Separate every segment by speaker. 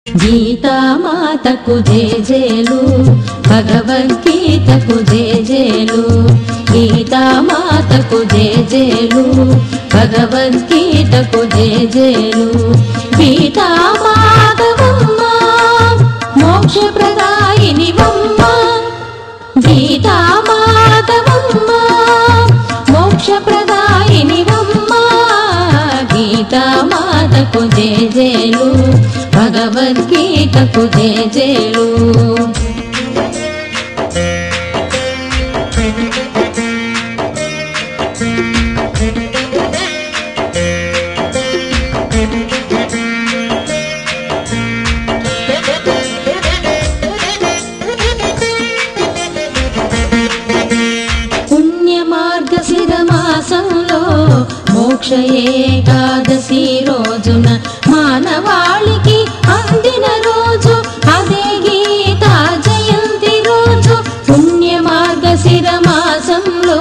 Speaker 1: గీతామాతకు జేజేలు, భగవద్గీతకు జేజేలు. గీతామాతకు జేజేలు, భగవద్గీతకు జేజేలు. గీతామాతవమ్మ మోక్షప్రదాయినివమ్మ, గీతామాతవమ్మ మోక్షప్రదాయినివమ్మ. గీతామాతకు జేజేలు, భగవద్గీతకు జేజేలు. పుణ్యమార్గశిర మాసంలో మోక్ష ఏకాదశి రోజున మానవాళికి అందిన రోజు అదే గీతా జయంతి రోజు. పుణ్యమార్గశిర మాసంలో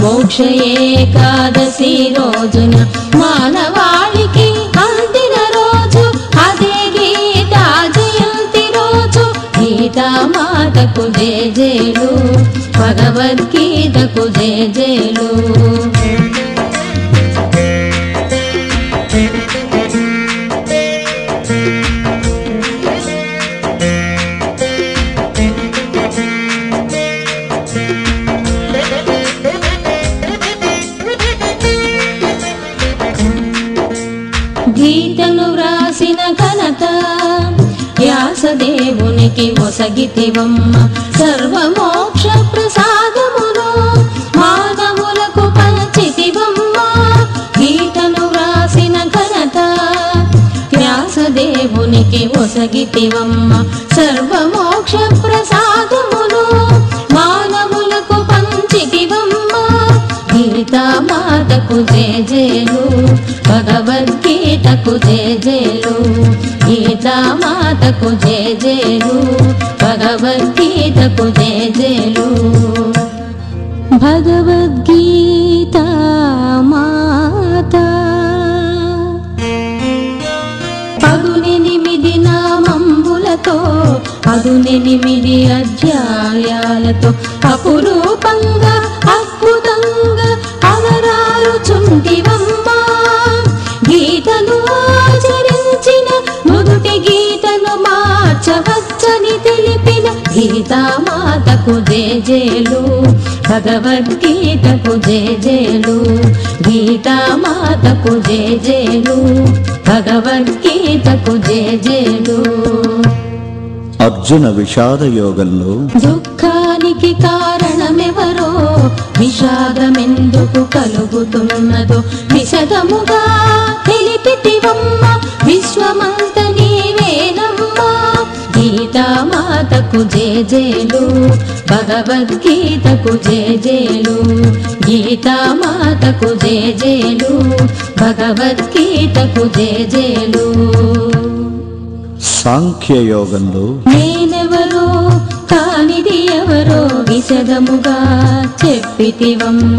Speaker 1: మోక్ష ఏకాదశి రోజున మానవాళికి అందిన రోజు అదే గీతా జయంతి రోజు. గీతామాతకు జేజేలు, భగవద్గీతకు జేజేలు. గీతను వ్రాసిన ఘనత వ్యాసదేవునికి ఒసగితివమ్మ. సర్వమోక్ష ప్రసాదమును మానవులకు పంచితివమ్మ. గీతను వ్రాసిన ఘనత వ్యాసదేవునికి ఒసగితివమ్మ. సర్వమోక్ష ప్రసాదమును మానవులకు పంచితివమ్మ. గీతామాతకు జేజేలు, భగవద్గీతకు జేజేలు. గీతామాతకు జేజేలు, భగవద్గీతకు జేజేలు. భగవద్గీతా మాత 18 నామంబులతో 18 అధ్యాయాలతో అపురూపంగా అద్భుతంగా అవరారుచుంటివమ్మ. గీతను ఆచరించిన నుదుటి గీతను మార్చవచ్చని తెలిపిన గీతామాతకు జేజేలు, భగవద్గీతకు జేజేలు. గీతామాతకు జేజేలు, భగవద్గీతకు జేజేలు.
Speaker 2: అర్జున విషాద యోగంలో
Speaker 1: దుఃఖానికి కారణమెవరో, విషాదమెందుకు కలుగుతున్నదో విశదముగా తెలిపితివమ్మ. విశ్వమంత నీవేనమ్మా. గీతామాతకు జేజేలు, భగవద్గీతకు జేజేలు. గీతామాతకు జేజేలు, భగవద్గీతకు జేజేలు.
Speaker 2: సాంఖ్యయోగంలో
Speaker 1: నేనెవరో కానిది ఎవరో విశదముగా చెప్పితివమ్మ.